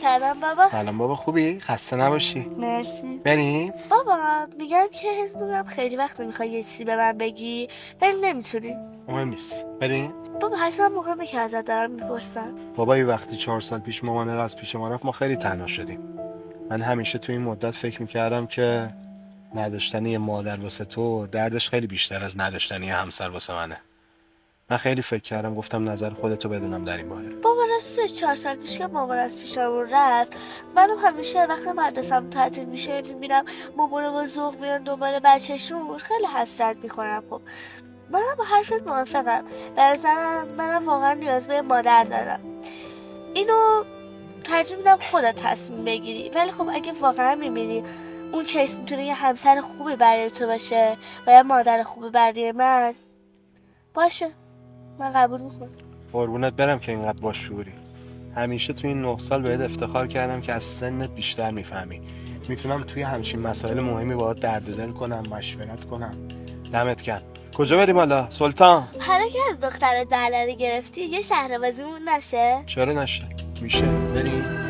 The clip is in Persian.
سلام بابا. سلام بابا، خوبی؟ خسته نباشی. مرسی. بریم؟ بابا میگم که حس میکنم خیلی وقت میخوای یه چیزی به من بگی ولی نمیتونی. مهم نیست. بریم؟ بابا اصلا مهمه که ازت دارم میپرسم. بابا یه وقتی 4 سال پیش مامانت از پیش ما رفت ما خیلی تنها شدیم. من همیشه تو این مدت فکر میکردم که نداشتن یه مادر واسه تو دردش خیلی بیشتر از نداشتن یه همسر واسه منه. من خیلی فکر کردم، گفتم نظر خودتو بدونم در این باره. بابا راستش 4 سال پیش که مامان از پیشمون رفت منو همیشه وقت مدرسم تعطیل میشه میبینم مامان با ذوق میان دنبال بچهشون خیلی حسرت میخورم. خب منم با حرفت موافقم. به نظرم منم واقعا نیاز به مادر دارم. اینو ترجیح میدم خودت تصمیم بگیری، ولی خب اگه واقعا میبینی اون کیس میتونه یه همسر خوبی برای تو باشه و یه مادر خوبی برای من باشه، من قبول میکنم. قربونت برم که اینقدر باشعوری. همیشه توی این 9 سال بهت افتخار کردم که از سنت بیشتر میفهمی. میتونم توی همچین مسائل مهمی باهات درد و دل کنم، مشورت کنم. دمت گرم. کجا بریم حالا سلطان؟ حالا که از دختر دلاری گرفتی یه شهر بازیمون نشه؟ چرا نشه؟ میشه. بریم.